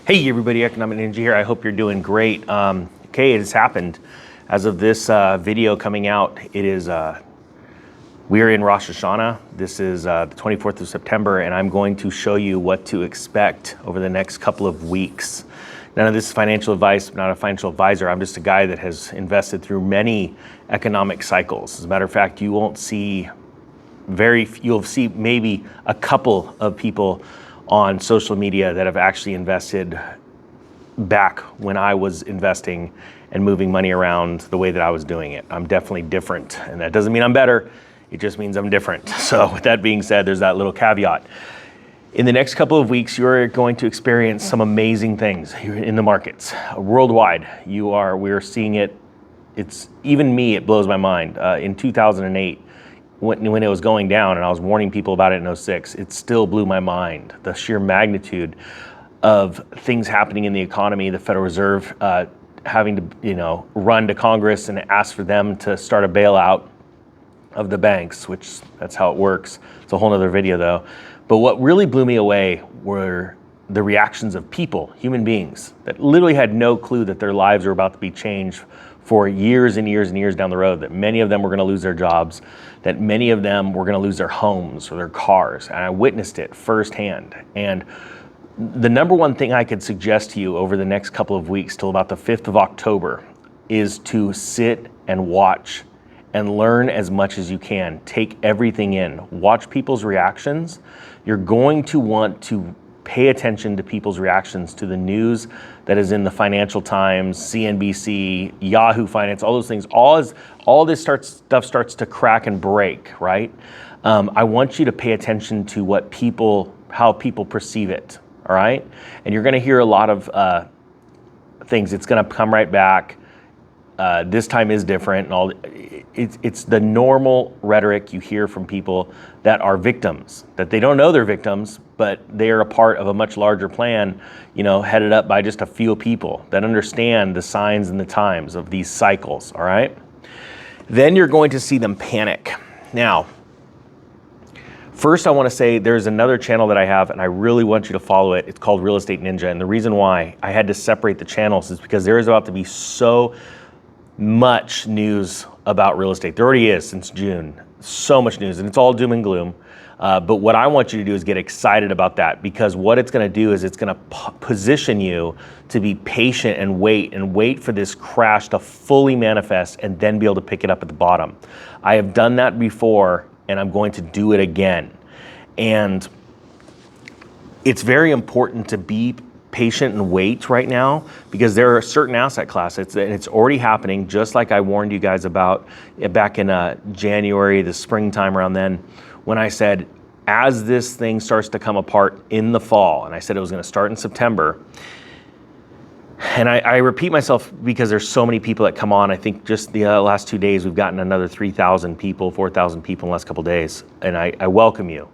Hey everybody, Economic Ninja here. I hope you're doing great. Okay, it has happened. As of this video coming out, it is, we are in Rosh Hashanah. This is the 24th of September, and I'm going to show you what to expect over the next couple of weeks. None of this is financial advice. I'm not a financial advisor. I'm just a guy that has invested through many economic cycles. As a matter of fact, you'll see maybe a couple of people on social media that have actually invested back when I was investing and moving money around the way that I was doing it. I'm definitely different, and that doesn't mean I'm better. It just means I'm different. So with that being said, there's that little caveat. In the next couple of weeks, you're going to experience some amazing things in the markets worldwide. We're seeing it. It's even me, it blows my mind. In 2008, when it was going down, and I was warning people about it in 2006, it still blew my mind. The sheer magnitude of things happening in the economy, the Federal Reserve having to, run to Congress and ask for them to start a bailout of the banks, which that's how it works. It's a whole nother video though. But what really blew me away were the reactions of people, human beings, that literally had no clue that their lives were about to be changed for years and years and years down the road, that many of them were gonna lose their jobs, that many of them were gonna lose their homes or their cars. And I witnessed it firsthand. And the number one thing I could suggest to you over the next couple of weeks till about the 5th of October is to sit and watch and learn as much as you can. Take everything in. Watch people's reactions. You're going to want to pay attention to people's reactions to the news that is in the Financial Times, CNBC, Yahoo Finance, all those things. All this stuff starts to crack and break, right? I want you to pay attention to how people perceive it, all right? And you're gonna hear a lot of things. It's gonna come right back. This time is different, and all. It's the normal rhetoric you hear from people that are victims, that they don't know they're victims, but they are a part of a much larger plan, headed up by just a few people that understand the signs and the times of these cycles, all right? Then you're going to see them panic. Now, first I wanna say there's another channel that I have, and I really want you to follow it. It's called Real Estate Ninja, and the reason why I had to separate the channels is because there is about to be so much news about real estate. There already is since June. So much news, and it's all doom and gloom. But what I want you to do is get excited about that, because what it's gonna do is it's gonna position you to be patient and wait for this crash to fully manifest and then be able to pick it up at the bottom. I have done that before, and I'm going to do it again. And it's very important to be patient and wait right now, because there are certain asset classes, and it's already happening, just like I warned you guys about back in January, the springtime around then, when I said, as this thing starts to come apart in the fall, and I said it was gonna start in September, and I repeat myself because there's so many people that come on. I think just the last 2 days, we've gotten another 3,000 people, 4,000 people in the last couple of days, and I welcome you.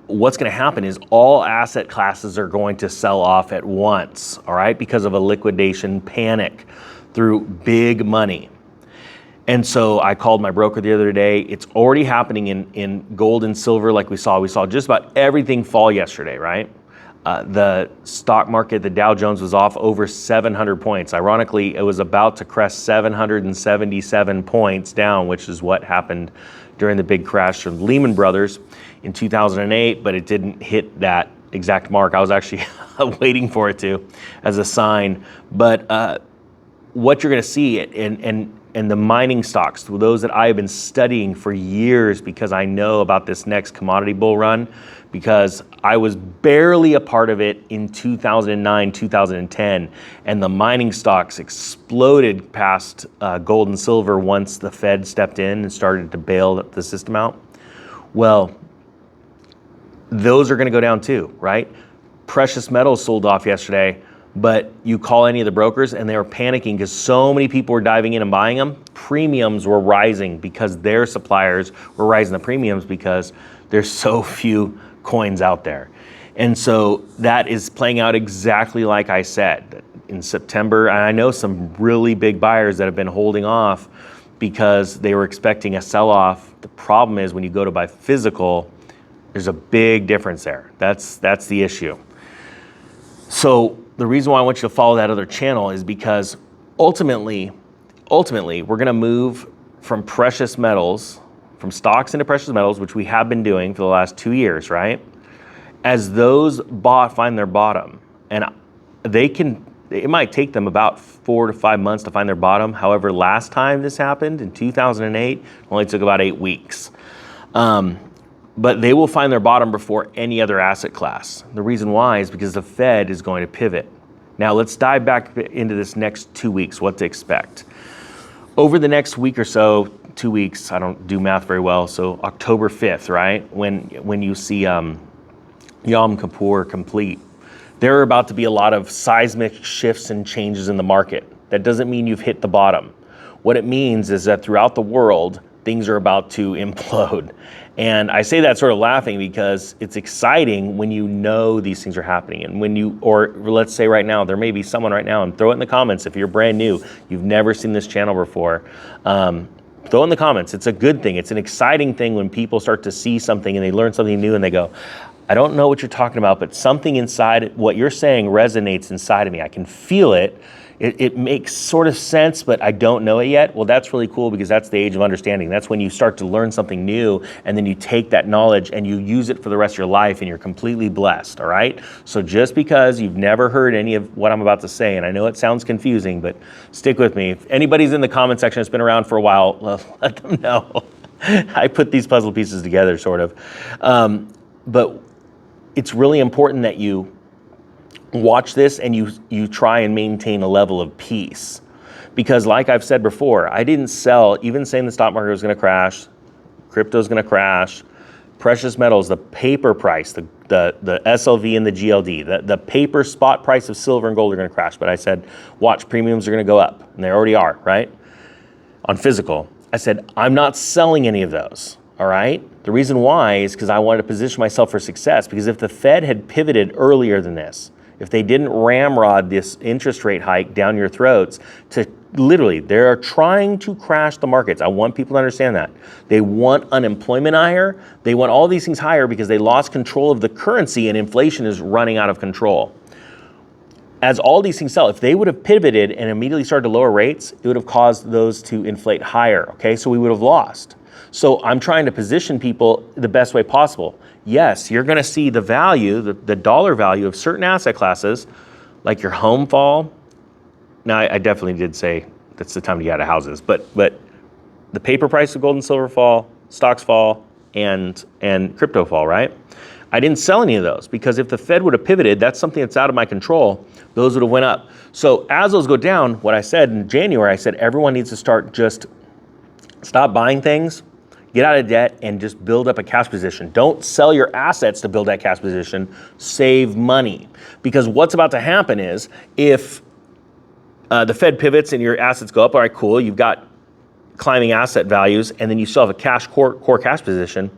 What's gonna happen is all asset classes are going to sell off at once, all right? Because of a liquidation panic through big money. And so I called my broker the other day. It's already happening in gold and silver like we saw. We saw just about everything fall yesterday, right? The stock market, the Dow Jones was off over 700 points. Ironically, it was about to crest 777 points down, which is what happened during the big crash from Lehman Brothers in 2008, but it didn't hit that exact mark. I was actually waiting for it to, as a sign. But what you're gonna see, and the mining stocks, those that I have been studying for years, because I know about this next commodity bull run, because I was barely a part of it in 2009, 2010, and the mining stocks exploded past gold and silver once the Fed stepped in and started to bail the system out. Well, those are gonna go down too, right? Precious metals sold off yesterday, but you call any of the brokers and they were panicking because so many people were diving in and buying them. Premiums were rising because their suppliers were raising the premiums because there's so few coins out there. And so that is playing out exactly like I said. In September, and I know some really big buyers that have been holding off because they were expecting a sell-off. The problem is when you go to buy physical, there's a big difference there. That's the issue. So the reason why I want you to follow that other channel is because ultimately, we're going to move from precious metals, from stocks into precious metals, which we have been doing for the last 2 years, right? As those find their bottom, and it might take them about 4 to 5 months to find their bottom. However, last time this happened in 2008, it only took about 8 weeks. But they will find their bottom before any other asset class. The reason why is because the Fed is going to pivot. Now let's dive back into this next 2 weeks, what to expect. Over the next week or so, 2 weeks, I don't do math very well, so October 5th, right? When you see Yom Kippur complete, there are about to be a lot of seismic shifts and changes in the market. That doesn't mean you've hit the bottom. What it means is that throughout the world, things are about to implode. And I say that sort of laughing because it's exciting when you know these things are happening. And or let's say right now, there may be someone right now, and throw it in the comments if you're brand new, you've never seen this channel before, throw in the comments. It's a good thing. It's an exciting thing when people start to see something and they learn something new and they go, I don't know what you're talking about, but something inside what you're saying resonates inside of me. I can feel it. It makes sort of sense, but I don't know it yet. Well, that's really cool because that's the age of understanding. That's when you start to learn something new and then you take that knowledge and you use it for the rest of your life and you're completely blessed, all right? So just because you've never heard any of what I'm about to say, and I know it sounds confusing, but stick with me. If anybody's in the comment section that's been around for a while, let them know. I put these puzzle pieces together, sort of. But it's really important that you watch this and you try and maintain a level of peace. Because like I've said before, I didn't sell, even saying the stock market was going to crash, crypto's going to crash, precious metals, the paper price, the SLV and the GLD, the paper spot price of silver and gold are going to crash. But I said, watch, premiums are going to go up. And they already are, right? On physical. I said, I'm not selling any of those. All right. The reason why is because I wanted to position myself for success. Because if the Fed had pivoted earlier than this, if they didn't ramrod this interest rate hike down your throats to literally, they're trying to crash the markets. I want people to understand that. They want unemployment higher. They want all these things higher because they lost control of the currency and inflation is running out of control. As all these things sell, if they would have pivoted and immediately started to lower rates, it would have caused those to inflate higher. Okay, so we would have lost. So I'm trying to position people the best way possible. Yes, you're going to see the value, the dollar value of certain asset classes, like your home fall. Now, I definitely did say that's the time to get out of houses, but the paper price of gold and silver fall, stocks fall, and crypto fall, right? I didn't sell any of those because if the Fed would have pivoted, that's something that's out of my control, those would have went up. So as those go down, what I said in January, I said everyone needs to stop buying things, get out of debt, and just build up a cash position. Don't sell your assets to build that cash position. Save money. Because what's about to happen is if the Fed pivots and your assets go up, all right, cool, you've got climbing asset values, and then you still have a core cash position.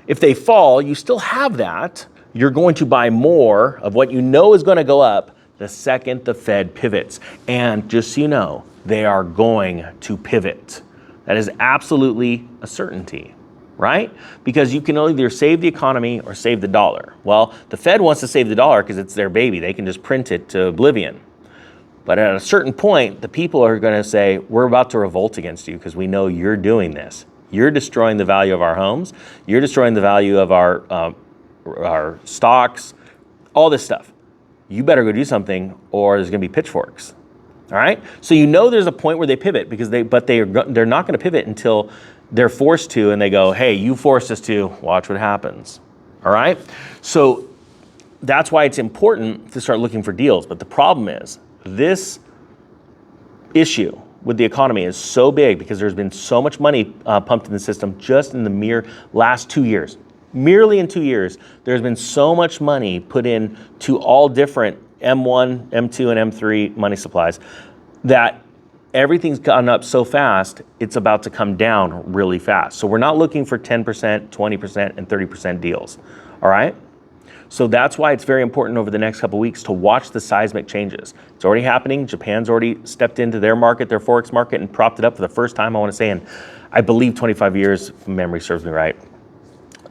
If they fall, you still have that. You're going to buy more of what you know is going to go up the second the Fed pivots. And just so you know, they are going to pivot. That is absolutely a certainty, right? Because you can either save the economy or save the dollar. Well, the Fed wants to save the dollar because it's their baby. They can just print it to oblivion. But at a certain point, the people are going to say, we're about to revolt against you because we know you're doing this. You're destroying the value of our homes. You're destroying the value of our stocks, all this stuff. You better go do something or there's going to be pitchforks. All right. So you know there's a point where they pivot because they're not going to pivot until they're forced to, and they go, hey, you forced us to. Watch what happens. All right. So that's why it's important to start looking for deals. But the problem is this issue with the economy is so big because there's been so much money pumped in the system just in the mere last 2 years. Merely in 2 years, there's been so much money put in to all different M1, M2, and M3 money supplies that everything's gone up so fast, it's about to come down really fast. So we're not looking for 10%, 20%, and 30% deals, all right? So that's why it's very important over the next couple of weeks to watch the seismic changes. It's already happening. Japan's already stepped into their market, their Forex market, and propped it up for the first time, I want to say, in, I believe 25 years, if memory serves me right.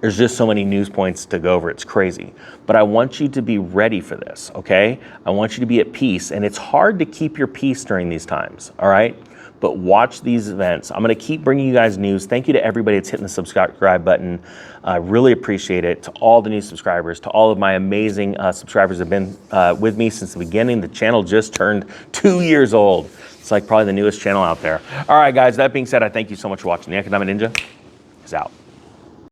There's just so many news points to go over. It's crazy. But I want you to be ready for this, okay? I want you to be at peace. And it's hard to keep your peace during these times, all right? But watch these events. I'm going to keep bringing you guys news. Thank you to everybody that's hitting the subscribe button. I really appreciate it. To all the new subscribers, to all of my amazing subscribers that have been with me since the beginning. The channel just turned 2 years old. It's like probably the newest channel out there. All right, guys, that being said, I thank you so much for watching. The Economic Ninja is out.